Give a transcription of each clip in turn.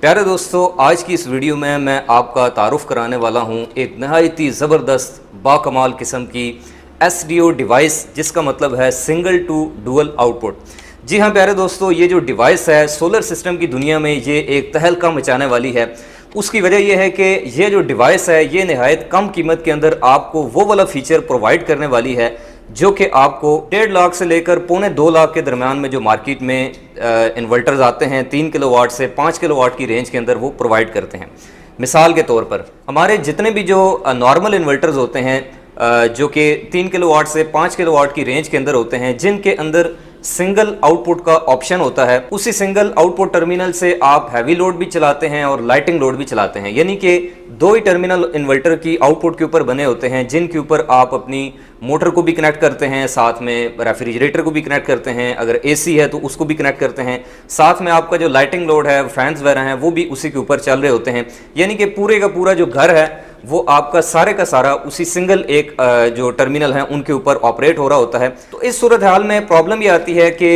प्यारे दोस्तों, आज की इस वीडियो में मैं आपका तारुफ कराने वाला हूं एक नहायत ही ज़बरदस्त बाकमाल किस्म की SDO डिवाइस, जिसका मतलब है सिंगल टू डुअल आउटपुट। जी हाँ प्यारे दोस्तों, ये जो डिवाइस है सोलर सिस्टम की दुनिया में ये एक तहलका मचाने वाली है। उसकी वजह यह है कि ये जो डिवाइस है ये नहायत कम कीमत के अंदर आपको वो वाला फीचर प्रोवाइड करने वाली है जो कि आपको 1.5 लाख से लेकर पौने 2 लाख के दरमियान में जो मार्केट में इन्वर्टर्स आते हैं 3 किलोवाट से 5 किलोवाट की रेंज के अंदर वो प्रोवाइड करते हैं। मिसाल के तौर पर हमारे जितने भी जो नॉर्मल इन्वर्टर्स होते हैं जो कि 3 किलोवाट से 5 किलोवाट की रेंज के अंदर होते हैं, जिनके अंदर सिंगल आउटपुट का ऑप्शन होता है, उसी सिंगल आउटपुट टर्मिनल से आप हैवी लोड भी चलाते हैं और लाइटिंग लोड भी चलाते हैं। यानी कि दो ही टर्मिनल इन्वर्टर की आउटपुट के ऊपर बने होते हैं, जिनके ऊपर आप अपनी मोटर को भी कनेक्ट करते हैं, साथ में रेफ्रिजरेटर को भी कनेक्ट करते हैं, अगर AC है तो उसको भी कनेक्ट करते हैं, साथ में आपका जो लाइटिंग लोड है, फैंस वगैरह हैं, वो भी उसी के ऊपर चल रहे होते हैं। यानी कि पूरे का पूरा जो घर है वो आपका सारे का सारा उसी सिंगल एक जो टर्मिनल है उनके ऊपर ऑपरेट हो रहा होता है। तो इस सूरत हाल में प्रॉब्लम ये आती है कि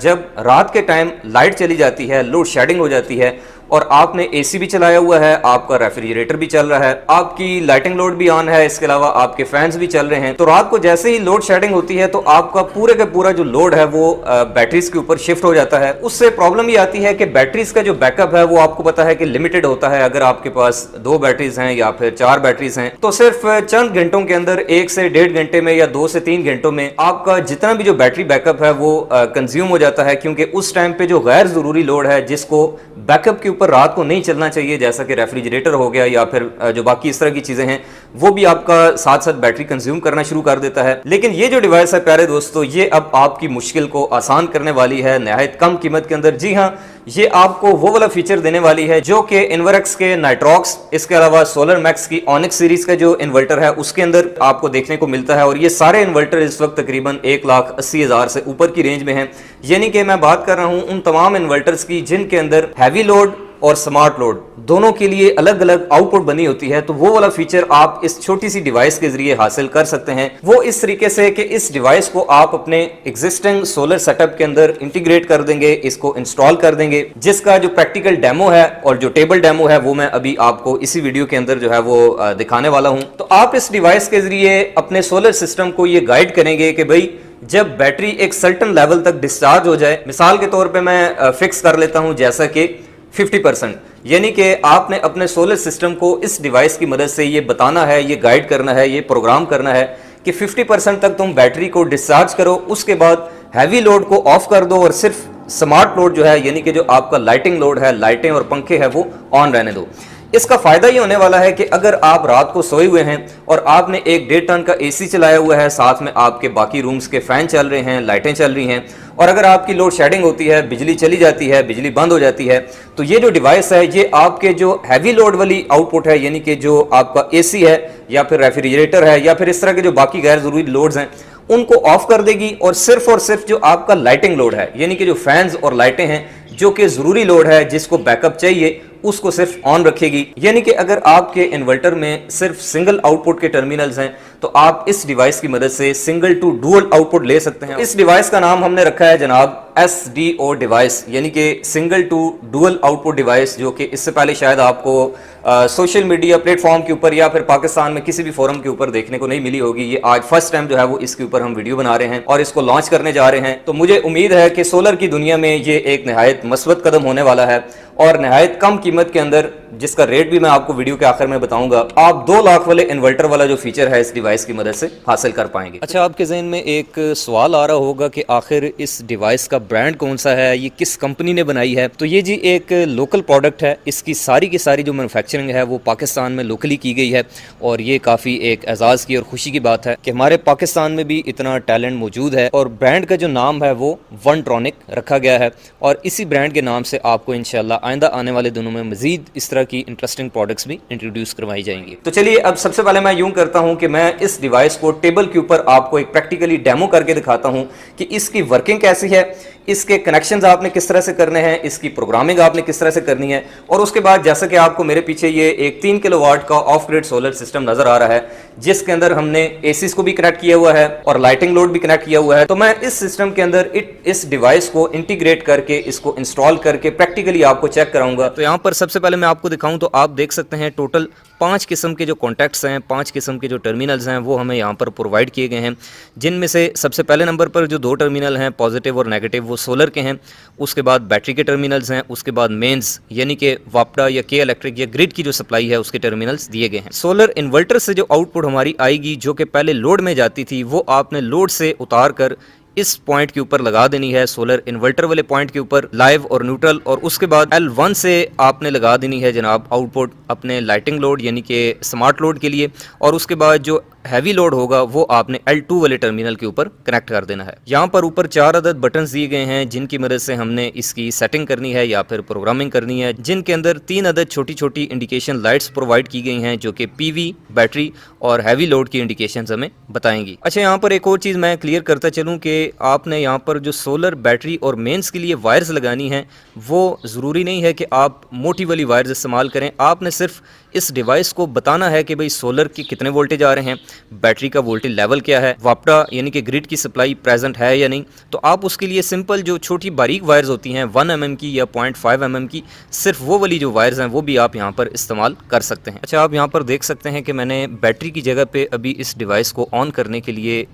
जब रात के टाइम लाइट चली जाती है, लोड शेडिंग हो जाती है और आपने AC भी चलाया हुआ है, आपका रेफ्रिजरेटर भी चल रहा है, आपकी लाइटिंग लोड भी ऑन है, इसके अलावा आपके फैंस भी चल रहे हैं, तो रात को जैसे ही लोड शेडिंग होती है तो आपका पूरे का पूरा जो लोड है वो बैटरीज के ऊपर शिफ्ट हो जाता है। उससे प्रॉब्लम ये आती है कि बैटरीज का जो बैकअप है वो आपको पता है कि लिमिटेड होता है। अगर आपके पास 2 बैटरीज हैं या फिर 4 बैटरीज हैं तो सिर्फ चंद घंटों के अंदर 1 से 1.5 घंटे में या 2 से 3 घंटों में आपका जितना भी जो बैटरी बैकअप है वो कंज्यूम हो जाता है, क्योंकि उस टाइम पे जो गैर जरूरी लोड है जिसको बैकअप के ऊपर रात को नहीं चलना चाहिए, जैसा कि रेफ्रिजरेटर हो गया या फिर जो बाकी इस तरह की चीजें हैं, वो भी आपका साथ साथ बैटरी कंज्यूम करना शुरू कर देता है। लेकिन ये जो डिवाइस है प्यारे दोस्तों, ये अब आपकी मुश्किल को आसान करने वाली है नहायत कम कीमत के अंदर। जी हाँ, ये आपको वो वाला फीचर देने वाली है जो कि इन्वर्क्स के नाइट्रॉक्स, इसके अलावा सोलर मैक्स की ऑनिक्स सीरीज का जो इन्वर्टर है उसके अंदर आपको देखने को मिलता है। और ये सारे इन्वर्टर इस वक्त तकरीबन 1,80,000 से ऊपर की रेंज में हैं। यानी कि मैं बात कर रहा हूं उन तमाम इन्वर्टर्स की जिनके अंदर हैवी लोड और स्मार्ट लोड दोनों के लिए अलग अलग आउटपुट बनी होती है। तो वो वाला फीचर आप इस छोटी सी डिवाइस के जरिए हासिल कर सकते हैं। वो इस तरीके से कि इस डिवाइस को आप अपने एग्जिस्टिंग सोलर सेटअप के अंदर इंटीग्रेट कर देंगे, इसको इंस्टॉल कर देंगे, जिसका जो प्रैक्टिकल डेमो है और जो टेबल डेमो है वो मैं अभी आपको इसी वीडियो के अंदर जो है वो दिखाने वाला हूं। तो आप इस डिवाइस के जरिए अपने सोलर सिस्टम को ये गाइड करेंगे कि भाई जब बैटरी एक सर्टेन लेवल तक डिस्चार्ज हो जाए, मिसाल के तौर पे मैं फिक्स कर लेता हूं जैसा कि 50%, यानी कि आपने अपने सोलर सिस्टम को इस डिवाइस की मदद से ये बताना है, ये गाइड करना है, ये प्रोग्राम करना है कि 50% तक तुम बैटरी को डिस्चार्ज करो, उसके बाद हैवी लोड को ऑफ कर दो और सिर्फ स्मार्ट लोड जो है यानी कि जो आपका लाइटिंग लोड है, लाइटें और पंखे है, वो ऑन रहने दो। इसका फायदा ये होने वाला है कि अगर आप रात को सोए हुए हैं और आपने एक 1.5 टन का AC चलाया हुआ है, साथ में आपके बाकी रूम्स के फैन चल रहे हैं, लाइटें चल रही हैं, और अगर आपकी लोड शेडिंग होती है, बिजली चली जाती है, बिजली बंद हो जाती है, तो ये जो डिवाइस है ये आपके जो हैवी लोड वाली आउटपुट है यानी कि जो आपका AC है या फिर रेफ्रिजरेटर है या फिर इस तरह के जो बाकी गैर जरूरी लोड्स हैं उनको ऑफ कर देगी और सिर्फ जो आपका लाइटिंग लोड है यानी कि जो फैंस और लाइटें हैं जो कि जरूरी लोड है, जिसको बैकअप चाहिए, उसको सिर्फ ऑन रखेगी। यानी कि अगर आपके इन्वर्टर में सिर्फ सिंगल आउटपुट के टर्मिनल्स हैं तो आप इस डिवाइस की मदद से सिंगल टू डुअल आउटपुट ले सकते हैं। इस डिवाइस का नाम हमने रखा है जनाब SDO डिवाइस, यानी कि single to dual output device, जो कि इससे पहले शायद आपको सोशल मीडिया प्लेटफॉर्म के ऊपर या फिर पाकिस्तान में किसी भी फोरम के ऊपर देखने को नहीं मिली होगी। ये आज फर्स्ट टाइम जो है वो इसके ऊपर हम वीडियो बना रहे हैं और इसको लॉन्च करने जा रहे हैं। तो मुझे उम्मीद है कि सोलर की दुनिया में ये एक नहायत मस्बत कदम होने वाला है और नहायत कम कीमत के अंदर, जिसका रेट भी मैं आपको वीडियो के आखिर में बताऊंगा, आप 2 लाख वाले इन्वर्टर वाला जो फीचर है इस डिवाइस की मदद से हासिल कर पाएंगे। अच्छा, आपके जहन में एक सवाल आ रहा होगा कि आखिर इस डिवाइस का ब्रांड कौन सा है, ये किस कंपनी ने बनाई है। तो ये जी एक लोकल प्रोडक्ट है, इसकी सारी की सारी जो मैन्युफैक्चरिंग है वो पाकिस्तान में लोकली की गई है और ये काफ़ी एक एजाज़ की और खुशी की बात है कि हमारे पाकिस्तान में भी इतना टैलेंट मौजूद है। और ब्रांड का जो नाम है वो वनट्रॉनिक रखा गया है और इसी ब्रांड के नाम से आपको इंशाल्लाह आइंदा आने वाले दिनों में मजीद इस तरह की इंटरेस्टिंग प्रोडक्ट्स भी इंट्रोड्यूस करवाई जाएंगी। तो चलिए अब सबसे पहले मैं यूं करता हूं कि मैं इस डिवाइस को टेबल के ऊपर आपको एक प्रैक्टिकली डेमो करके दिखाता हूं कि इसकी वर्किंग कैसी है, इसके कनेक्शंस आपने किस तरह से करने हैं, इसकी प्रोग्रामिंग आपने किस तरह से करनी है। और उसके बाद जैसा कि आपको मेरे पीछे ये एक 3 किलोवाट का ऑफ ग्रिड सोलर सिस्टम नजर आ रहा है, जिसके अंदर हमने एसीज को भी कनेक्ट किया हुआ है और लाइटिंग लोड भी कनेक्ट किया हुआ है। तो मैं इस सिस्टम के अंदर इस डिवाइस को इंटीग्रेट करके, इसको इंस्टॉल करके प्रैक्टिकली आपको चेक कराऊंगा। तो यहाँ पर सबसे पहले मैं आपको दिखाऊं तो आप देख सकते हैं टोटल 5 किस्म के जो कॉन्टैक्ट्स हैं, 5 किस्म के जो टर्मिनल्स हैं वो हमें यहाँ पर प्रोवाइड किए गए हैं, जिनमें से सबसे पहले नंबर पर जो 2 टर्मिनल हैं पॉजिटिव और नेगेटिव वो सोलर के हैं। उसके बाद बैटरी के टर्मिनल्स हैं, उसके बाद मेंस यानी कि वापडा या के इलेक्ट्रिक या ग्रिड की जो सप्लाई है उसके टर्मिनल्स दिए गए हैं। सोलर इन्वर्टर से जो आउटपुट हमारी आएगी, जो कि पहले लोड में जाती थी, वो आपने लोड से उतार कर इस पॉइंट के ऊपर लगा देनी है, सोलर इन्वर्टर वाले पॉइंट के ऊपर, लाइव और न्यूट्रल। और उसके बाद L1 से आपने लगा देनी है जनाब आउटपुट अपने लाइटिंग लोड यानी कि स्मार्ट लोड के लिए। और उसके बाद जो हैवी लोड होगा वो आपने L2 वाले टर्मिनल के ऊपर कनेक्ट कर देना है। यहाँ पर ऊपर 4 अदद बटन्स दिए गए हैं जिनकी मदद से हमने इसकी सेटिंग करनी है या फिर प्रोग्रामिंग करनी है, जिनके अंदर 3 अदद छोटी छोटी इंडिकेशन लाइट्स प्रोवाइड की गई हैं जो कि पीवी, बैटरी और हैवी लोड की इंडिकेशंस हमें बताएंगी। अच्छा, यहाँ पर एक और चीज़ मैं क्लियर करता चलूँ कि आपने यहाँ पर जो सोलर, बैटरी और मेंस के लिए वायर्स लगानी हैं वो ज़रूरी नहीं है कि आप मोटी वाली वायर्स इस्तेमाल करें। आपने सिर्फ इस डिवाइस को बताना है कि भाई सोलर की कितने वोल्टेज आ रहे हैं, बैटरी का वोल्टेज लेवल क्या है, वापडा यानी कि ग्रिड की सप्लाई प्रेजेंट है या नहीं। तो आप उसके लिए सिंपल जो छोटी बारीक वायर्स होती हैं 1 mm की या 0.5 mm की, सिर्फ वो वाली जो वायर्स हैं वो भी आप यहाँ पर इस्तेमाल कर सकते हैं। अच्छा, आप यहाँ पर देख सकते हैं कि मैंने बैटरी की जगह पे अभी इस डिवाइस को ऑन करने के लिए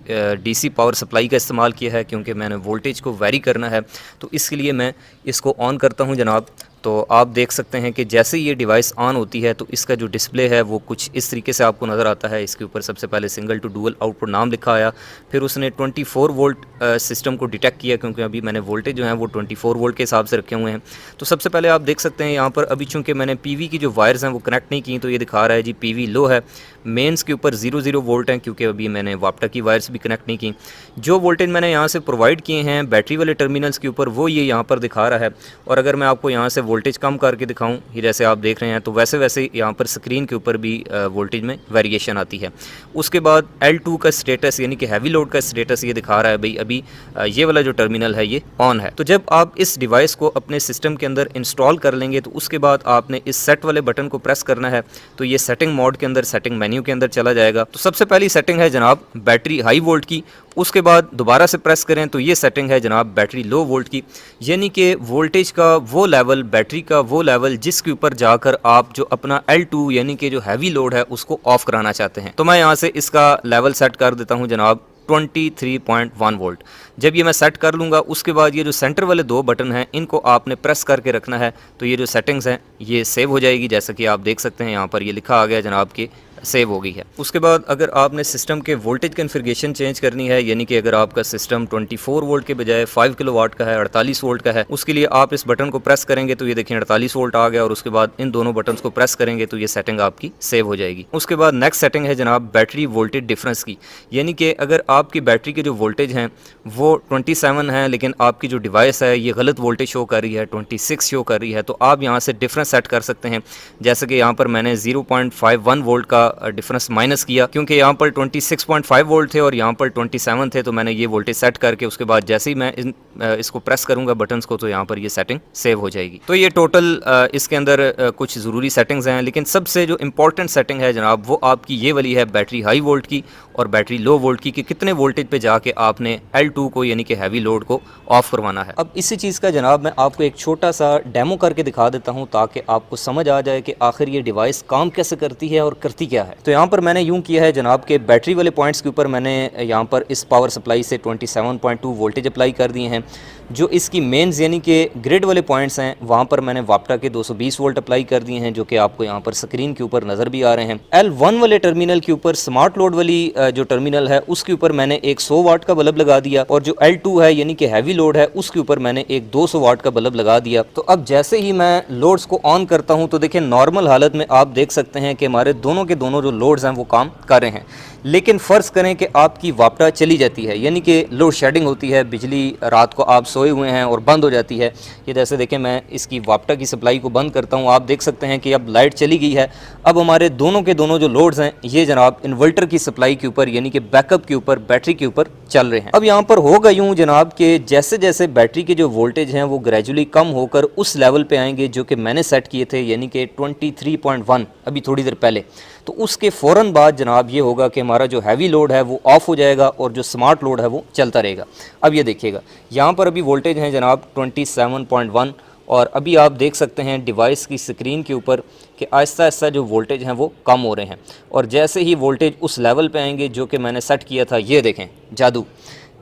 DC पावर सप्लाई का इस्तेमाल किया है, क्योंकि मैंने वोल्टेज को वेरी करना है। तो इसके लिए मैं इसको ऑन करता हूँ जनाब। तो आप देख सकते हैं कि जैसे ये डिवाइस ऑन होती है तो इसका जो डिस्प्ले है वो कुछ इस तरीके से आपको नज़र आता है। इसके ऊपर सबसे पहले सिंगल टू डुअल आउटपुट नाम लिखा आया, फिर उसने 24 वोल्ट सिस्टम को डिटेक्ट किया, क्योंकि अभी मैंने वोल्टेज जो है वो 24 वोल्ट के हिसाब से रखे हुए हैं। तो सबसे पहले आप देख सकते हैं यहाँ पर अभी चूँकि मैंने PV की जो वायर्स हैं वो कनेक्ट नहीं की, तो ये दिखा रहा है जी PV लो है। मेंस के ऊपर 0 वोल्ट हैं, क्योंकि अभी मैंने वापटा की वायर्स भी कनेक्ट नहीं की। जो वोल्टेज मैंने यहाँ से प्रोवाइड किए हैं बैटरी वाले टर्मिनल्स के ऊपर वो ये यहाँ पर दिखा रहा है। और अगर मैं आपको यहाँ से वोल्टेज कम करके दिखाऊं, ये जैसे आप देख रहे हैं, तो वैसे वैसे यहाँ पर स्क्रीन के ऊपर भी वोल्टेज में वेरिएशन आती है। उसके बाद L2 का स्टेटस यानी कि हैवी लोड का स्टेटस ये दिखा रहा है भाई अभी ये वाला जो टर्मिनल है ये ऑन है। तो जब आप इस डिवाइस को अपने सिस्टम के अंदर इंस्टॉल कर लेंगे तो उसके बाद आपने इस सेट वाले बटन को प्रेस करना है, तो ये सेटिंग मोड के अंदर, सेटिंग मेन्यू के अंदर चला जाएगा। तो सबसे पहली सेटिंग है जनाब बैटरी हाई वोल्ट की। उसके बाद दोबारा से प्रेस करें तो ये सेटिंग है जनाब बैटरी लो वोल्ट की, यानी कि वोल्टेज का वो लेवल, बैटरी का वो लेवल जिसके ऊपर जाकर आप जो अपना L2 यानी कि जो हैवी लोड है उसको ऑफ कराना चाहते हैं। तो मैं यहाँ से इसका लेवल सेट कर देता हूँ जनाब 23.1 वोल्ट। जब ये मैं सेट कर लूँगा उसके बाद ये जो सेंटर वाले 2 बटन हैं इनको आपने प्रेस करके रखना है, तो ये जो सेटिंग्स हैं ये सेव हो जाएगी। जैसा कि आप देख सकते हैं यहाँ पर ये लिखा आ गया जनाब कि सेव हो गई है। उसके बाद अगर आपने सिस्टम के वोल्टेज कन्फिगरेशन चेंज करनी है, यानी कि अगर आपका सिस्टम 24 वोल्ट के बजाय 5 किलोवाट का है, 48 वोल्ट का है, उसके लिए आप इस बटन को प्रेस करेंगे तो ये देखें 48 वोल्ट आ गया, और उसके बाद इन दोनों बटन्स को प्रेस करेंगे तो ये सेटिंग आपकी सेव हो जाएगी। उसके बाद नेक्स्ट सेटिंग है जनाब बैटरी वोल्टेज डिफरेंस की, यानी कि अगर आपकी बैटरी के जो वोल्टेज हैं वो 27 है लेकिन आपकी जो डिवाइस है ये गलत वोल्टेज शो कर रही है, 26 शो कर रही है, तो आप यहाँ से डिफरेंस सेट कर सकते हैं। जैसे कि यहाँ पर मैंने 0.51 वोल्ट का डिफरेंस माइनस किया, क्योंकि यहाँ पर 26.5 वोल्ट थे और यहाँ पर 27 थे, तो मैंने ये वोल्टेज सेट करके उसके बाद जैसे ही मैं इसको प्रेस करूँगा बटन्स को तो यहाँ पर ये सेटिंग सेव हो जाएगी। तो ये टोटल इसके अंदर कुछ ज़रूरी सेटिंग्स हैं, लेकिन सबसे जो इंपॉर्टेंट सेटिंग है जनाब वो आपकी ये वाली है बैटरी हाई वोल्ट की और बैटरी लो वोल्ट की, कि कितने वोल्टेज पे जाके आपने L2 को यानी कि हैवी लोड को ऑफ करवाना है। अब इसी चीज़ का जनाब मैं आपको एक छोटा सा डेमो करके दिखा देता हूँ ताकि आपको समझ आ जाए कि आखिर ये डिवाइस काम कैसे करती है और करती क्या है। तो यहाँ पर मैंने यूँ किया है जनाब के बैटरी वाले पॉइंट्स के ऊपर मैंने यहाँ पर इस पावर सप्लाई से 27.2 वोल्टेज अप्लाई कर दिए हैं। जो इसकी मेंस यानी कि ग्रिड वाले पॉइंट्स हैं वहाँ पर मैंने वापटा के 220 वोल्ट अप्लाई कर दिए हैं, जो कि आपको यहाँ पर स्क्रीन के ऊपर नज़र भी आ रहे हैं। L1 वाले टर्मिनल के ऊपर स्मार्ट लोड वाली जो टर्मिनल है उसके ऊपर मैंने एक 100 वाट का बल्ब लगा दिया, और जो L2 है यानी कि हैवी लोड है उसके ऊपर मैंने एक 200 वाट का बल्ब लगा दिया। तो अब जैसे ही मैं लोड्स को ऑन करता हूँ तो देखिए नॉर्मल हालत में आप देख सकते हैं कि हमारे दोनों के दोनों जो लोड्स हैं वो काम कर रहे हैं। लेकिन फ़र्ज़ करें कि आपकी वापटा चली जाती है, यानी कि लोड शेडिंग होती है, बिजली रात को आप सो सोए हुए हैं और बंद हो जाती है। ये जैसे देखें, मैं इसकी वापटा की सप्लाई को बंद करता हूँ, आप देख सकते हैं कि अब लाइट चली गई है। अब हमारे दोनों के दोनों जो लोड्स हैं ये जनाब इन्वर्टर की सप्लाई के ऊपर यानी कि बैकअप के ऊपर, बैटरी के ऊपर चल रहे हैं। अब यहाँ पर होगा यूँ जनाब कि जैसे जैसे बैटरी के जो वोल्टेज हैं वो ग्रेजुअली कम होकर उस लेवल पे आएंगे जो कि मैंने सेट किए थे, यानी कि 23.1 अभी थोड़ी देर पहले, तो उसके फ़ौरन बाद जनाब ये होगा कि हमारा जो हैवी लोड है वो ऑफ हो जाएगा और जो स्मार्ट लोड है वो चलता रहेगा। अब ये देखिएगा, यहाँ पर अभी वोल्टेज हैं जनाब 27.1 और अभी आप देख सकते हैं डिवाइस की स्क्रीन के ऊपर कि आहिस्ता आहिस्ता जो वोल्टेज हैं वो कम हो रहे हैं और जैसे ही वोल्टेज उस लेवल पे आएंगे जो कि मैंने सेट किया था, ये देखें जादू,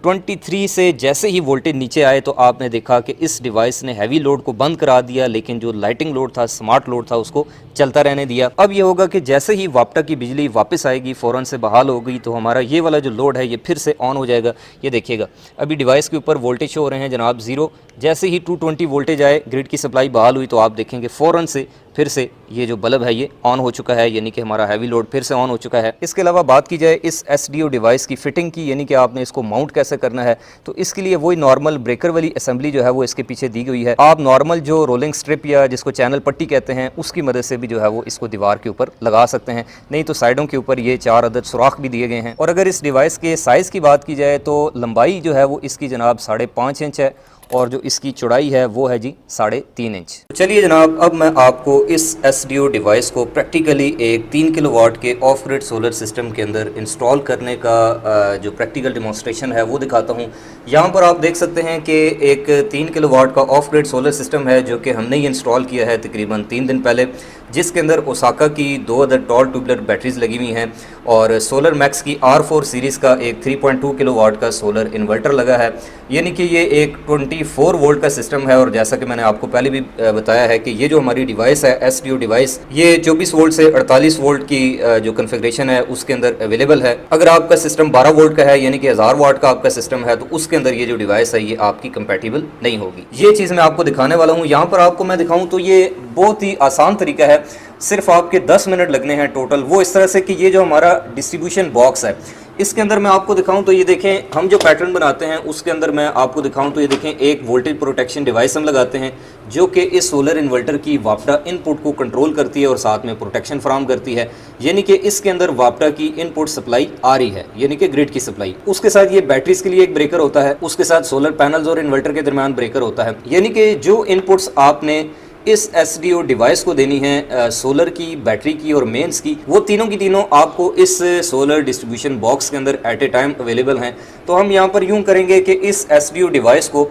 23 से जैसे ही वोल्टेज नीचे आए तो आपने देखा कि इस डिवाइस ने हैवी लोड को बंद करा दिया, लेकिन जो लाइटिंग लोड था, स्मार्ट लोड था, उसको चलता रहने दिया। अब ये होगा कि जैसे ही वापटा की बिजली वापस आएगी, फ़ौरन से बहाल हो गई, तो हमारा ये वाला जो लोड है ये फिर से ऑन हो जाएगा। ये देखिएगा, अभी डिवाइस के ऊपर वोल्टेज शो हो रहे हैं जनाब 0। जैसे ही 220 वोल्टेज आए, ग्रिड की सप्लाई बहाल हुई, तो आप देखेंगे फ़ौरन से फिर से ये जो बल्ब है ये ऑन हो चुका है, यानी कि हमारा हैवी लोड फिर से ऑन हो चुका है। इसके अलावा बात की जाए इस SDO डिवाइस की फ़िटिंग की, यानी कि आपने इसको माउंट कैसे करना है, तो इसके लिए वही नॉर्मल ब्रेकर वाली असेंबली जो है वो इसके पीछे दी गई है। आप नॉर्मल जो रोलिंग स्ट्रिप या जिसको चैनल पट्टी कहते हैं उसकी मदद से भी जो है वो इसको दीवार के ऊपर लगा सकते हैं, नहीं तो साइडों के ऊपर ये 4 अदद सुराख भी दिए गए हैं। और अगर इस डिवाइस के साइज़ की बात की जाए तो लंबाई जो है वो इसकी जनाब 5.5 इंच है और जो इसकी चौड़ाई है वो है जी 3.5 इंच। तो चलिए जनाब, अब मैं आपको इस SDO डिवाइस को प्रैक्टिकली एक 3 किलोवाट के ऑफ ग्रिड सोलर सिस्टम के अंदर इंस्टॉल करने का जो प्रैक्टिकल डेमोन्स्ट्रेशन है वो दिखाता हूँ। यहाँ पर आप देख सकते हैं कि एक 3 किलोवाट का ऑफ ग्रिड सोलर सिस्टम है जो कि हमने ही इंस्टॉल किया है तकरीबन 3 दिन पहले, जिसके अंदर ओसाका की 2 अदर टॉल ट्यूबलर बैटरीज लगी हुई हैं और सोलर मैक्स की R4 सीरीज़ का एक 3.2 किलोवाट का सोलर इन्वर्टर लगा है, यानी कि ये एक 24 वोल्ट का सिस्टम है। और जैसा कि मैंने आपको पहले भी बताया है कि ये जो हमारी डिवाइस है SDO डिवाइस, ये 24 वोल्ट से 48 वोल्ट की जो कन्फिग्रेशन है उसके अंदर अवेलेबल है। अगर आपका सिस्टम 12 वोल्ट का है यानी कि 1000 वाट का आपका सिस्टम है तो उसके अंदर ये जो डिवाइस है ये आपकी कंपैटिबल नहीं होगी। ये चीज़ मैं आपको दिखाने वाला हूँ। यहाँ पर आपको मैं दिखाऊँ तो ये बहुत ही आसान तरीका है, सिर्फ आपके 10 मिनट लगने हैं टोटल। वो इस तरह से कि ये जो हमारा डिस्ट्रीब्यूशन बॉक्स है इसके अंदर मैं आपको दिखाऊं तो ये देखें, हम जो पैटर्न बनाते हैं उसके अंदर मैं आपको दिखाऊं तो ये देखें, एक वोल्टेज प्रोटेक्शन डिवाइस हम लगाते हैं जो कि इस सोलर इन्वर्टर की वापटा इनपुट को कंट्रोल करती है और साथ में प्रोटेक्शन फराहम करती है, यानी कि इसके अंदर वापटा की इनपुट सप्लाई आ रही है, यानी कि ग्रिड की सप्लाई। उसके साथ ये बैटरीज के लिए एक ब्रेकर होता है, उसके साथ सोलर पैनल्स और इन्वर्टर के दरमियान ब्रेकर होता है, यानी कि जो इनपुट्स आपने इस SDO डिवाइस को देनी है सोलर की, बैटरी की और मेंस की, वो तीनों की तीनों आपको इस सोलर डिस्ट्रीब्यूशन बॉक्स के अंदर एट ए टाइम अवेलेबल हैं। तो हम यहाँ पर यूँ करेंगे कि इस SDO डिवाइस को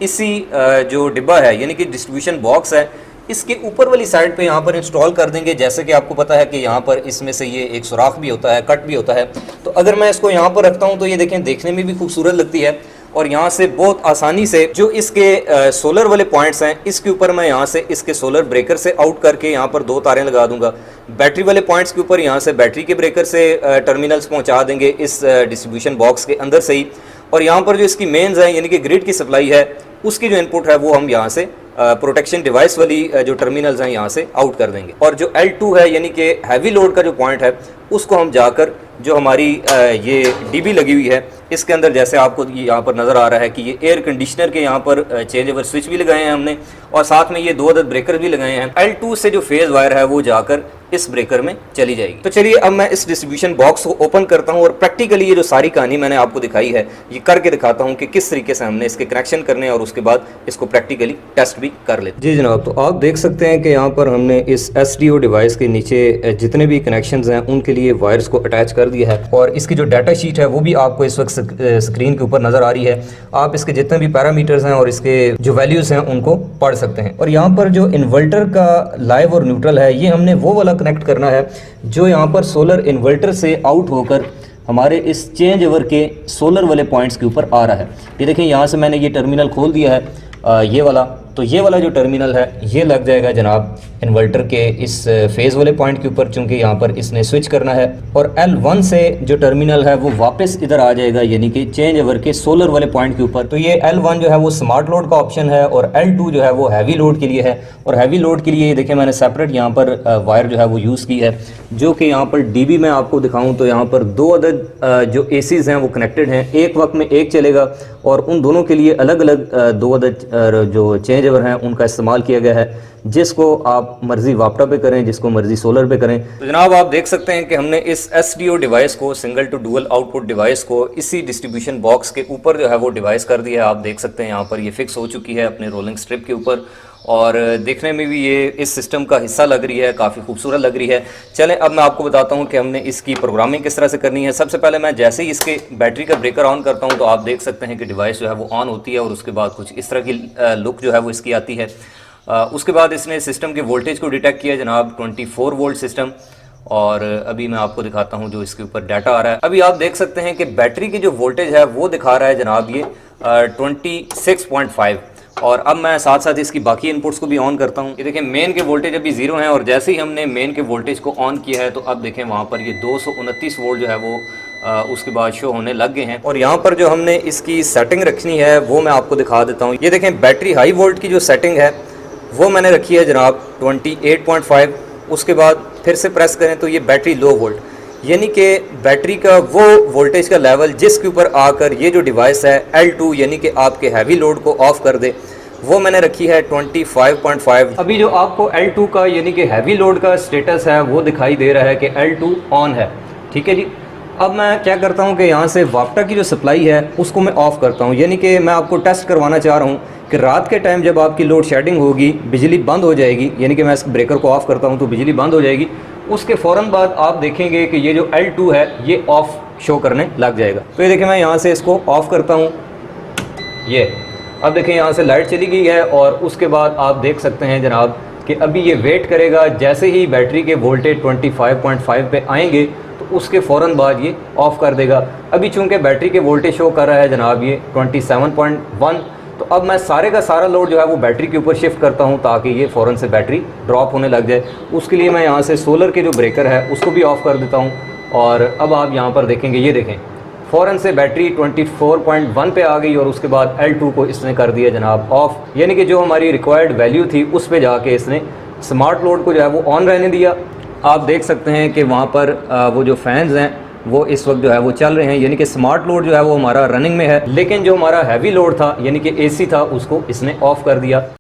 इसी जो डिब्बा है यानी कि डिस्ट्रीब्यूशन बॉक्स है इसके ऊपर वाली साइड पे यहाँ पर इंस्टॉल कर देंगे। जैसे कि आपको पता है कि यहाँ पर इसमें से ये एक सुराख भी होता है, कट भी होता है। तो अगर मैं इसको यहाँ पर रखता हूँ तो ये देखें, देखने में भी खूबसूरत लगती है और यहाँ से बहुत आसानी से जो इसके सोलर वाले पॉइंट्स हैं इसके ऊपर मैं यहाँ से इसके सोलर ब्रेकर से आउट करके यहाँ पर 2 तारें लगा दूंगा। बैटरी वाले पॉइंट्स के ऊपर यहाँ से बैटरी के ब्रेकर से टर्मिनल्स पहुँचा देंगे इस डिस्ट्रीब्यूशन बॉक्स के अंदर से ही, और यहाँ पर जो इसकी मेन्स है यानी कि ग्रिड की सप्लाई है उसकी जो इनपुट है वो हम यहाँ से प्रोटेक्शन डिवाइस वाली जो टर्मिनल्स हैं यहाँ से आउट कर देंगे। और जो L2 है यानी कि हैवी लोड का जो पॉइंट है उसको हम जाकर जो हमारी ये DB लगी हुई है इसके अंदर, जैसे आपको यहाँ पर नज़र आ रहा है कि ये एयर कंडीशनर के यहाँ पर चेंज ओवर स्विच भी लगाए हैं हमने और साथ में ये 2 अदद ब्रेकर भी लगाए हैं। L2 से जो फेज़ वायर है वो जाकर इस ब्रेकर में चली जाएगी। तो चलिए अब मैं इस डिस्ट्रीब्यूशन बॉक्स को ओपन करता हूँ और प्रैक्टिकली ये जो सारी कहानी मैंने आपको दिखाई है ये करके दिखाता हूँ कि किस तरीके से हमने इसके कनेक्शन करने हैं और उसके बाद इसको प्रैक्टिकली टेस्ट भी कर लेते हैं। जी जनाब, तो आप देख सकते हैं कि यहाँ पर हमने इस SDO डिवाइस के नीचे जितने भी कनेक्शंस हैं उनके लिए वायर्स को अटैच कर दिया है और इसकी जो डाटा शीट है वो भी आपको इस वक्त स्क्रीन के ऊपर नज़र आ रही है। आप इसके जितने भी पैरामीटर्स हैं और इसके जो वैल्यूज़ हैं उनको पढ़ सकते हैं। और यहाँ पर जो इन्वर्टर का लाइव और न्यूट्रल है ये हमने वो वाला कनेक्ट करना है जो यहाँ पर सोलर इन्वर्टर से आउट होकर हमारे इस चेंज ओवर के सोलर वाले पॉइंट्स के ऊपर आ रहा है। ये देखें, यहाँ से मैंने ये टर्मिनल खोल दिया है ये वाला, तो ये वाला जो टर्मिनल है ये लग जाएगा जनाब इन्वर्टर के इस फेज़ वाले पॉइंट के ऊपर, चूँकि यहाँ पर इसने स्विच करना है। और L1 से जो टर्मिनल है वो वापस इधर आ जाएगा, यानी कि चेंज ओवर के सोलर वाले पॉइंट के ऊपर। तो ये L1 जो है वो स्मार्ट लोड का ऑप्शन है और L2 जो है वो हैवी लोड के लिए है। और हैवी लोड के लिए देखिए मैंने सेपरेट यहाँ पर वायर जो है वो यूज़ की है, जो कि यहाँ पर डीबी में आपको दिखाऊँ तो यहाँ पर 2 अदद जो एसीज़ हैं वो कनेक्टेड हैं। एक वक्त में एक चलेगा और उन दोनों के लिए अलग अलग 2 अदद जो चेंज ओवर हैं उनका इस्तेमाल किया गया है, जिसको आप मर्जी वापटा पे करें, जिसको मर्जी सोलर पे करें। तो जनाब आप देख सकते हैं कि हमने इस SDO डिवाइस को, single to dual output device को, इसी डिस्ट्रीब्यूशन बॉक्स के ऊपर जो है वो डिवाइस कर दिया है। आप देख सकते हैं यहाँ पर ये फिक्स हो चुकी है अपने रोलिंग स्ट्रिप के ऊपर और देखने में भी ये इस सिस्टम का हिस्सा लग रही है, काफ़ी खूबसूरत लग रही है। चलें अब मैं आपको बताता हूँ कि हमने इसकी प्रोग्रामिंग किस तरह से करनी है। सबसे पहले मैं जैसे ही इसके बैटरी का ब्रेकर ऑन करता हूँ तो आप देख सकते हैं कि डिवाइस जो है वो ऑन होती है और उसके बाद कुछ इस तरह की लुक जो है वो इसकी आती है। उसके बाद इसने सिस्टम के वोल्टेज को डिटेक्ट किया जनाब, 24 वोल्ट सिस्टम। और अभी मैं आपको दिखाता हूँ जो इसके ऊपर डाटा आ रहा है। अभी आप देख सकते हैं कि बैटरी की जो वोल्टेज है वो दिखा रहा है जनाब ये 26.5। और अब मैं साथ साथ इसकी बाकी इनपुट्स को भी ऑन करता हूँ। ये देखें मेन के वोल्टेज अभी 0 हैं और जैसे ही हमने मेन के वोल्टेज को ऑन किया है तो अब देखें वहाँ पर ये 229 वोल्ट जो है वो उसके बाद शो होने लग गए हैं। और यहाँ पर जो हमने इसकी सेटिंग रखनी है वो मैं आपको दिखा देता हूँ। ये देखें बैटरी हाई वोल्ट की जो सेटिंग है वो मैंने रखी है जनाब 28.5। उसके बाद फिर से प्रेस करें तो ये बैटरी लो वोल्ट, यानी कि बैटरी का वो वोल्टेज का लेवल जिसके ऊपर आकर ये जो डिवाइस है L2 यानी कि आपके हैवी लोड को ऑफ कर दे, वो मैंने रखी है 25.5। अभी जो आपको L2 का यानी कि हैवी लोड का स्टेटस है वो दिखाई दे रहा है कि L2 ऑन है, ठीक है जी। अब मैं क्या करता हूँ कि यहाँ से वापटा की जो सप्लाई है उसको मैं ऑफ़ करता हूँ, यानी कि मैं आपको टेस्ट करवाना चाह रहा हूँ कि रात के टाइम जब आपकी लोड शेडिंग होगी, बिजली बंद हो जाएगी, यानी कि मैं इस ब्रेकर को ऑफ़ करता हूँ तो बिजली बंद हो जाएगी। उसके फ़ौरन बाद आप देखेंगे कि ये जो L2 है ये ऑफ़ शो करने लग जाएगा। तो ये देखें मैं यहाँ से इसको ऑफ़ करता हूँ, ये अब देखें यहाँ से लाइट चली गई है। और उसके बाद आप देख सकते हैं जनाब कि अभी ये वेट करेगा, जैसे ही बैटरी के वोल्टेज 25.5 पे आएंगे तो उसके फ़ौरन बाद ये ऑफ़ कर देगा। अभी चूँकि बैटरी के वोल्टेज शो कर रहा है जनाब ये 27.1, तो अब मैं सारे का सारा लोड जो है वो बैटरी के ऊपर शिफ्ट करता हूँ ताकि ये फ़ौरन से बैटरी ड्रॉप होने लग जाए। उसके लिए मैं यहाँ से सोलर के जो ब्रेकर है उसको भी ऑफ़ कर देता हूँ। और अब आप यहाँ पर देखेंगे, ये देखें फ़ौरन से बैटरी 24.1 पे आ गई और उसके बाद L2 को इसने कर दिया जनाब ऑफ़, यानी कि जो हमारी रिक्वायर्ड वैल्यू थी उस पे जाके इसने स्मार्ट लोड को जो है वो ऑन रहने दिया। आप देख सकते हैं कि वहाँ पर वो जो फैंस हैं वो इस वक्त जो है वो चल रहे हैं, यानी कि स्मार्ट लोड जो है वो हमारा रनिंग में है, लेकिन जो हमारा हैवी लोड था यानी कि AC था उसको इसने ऑफ़ कर दिया।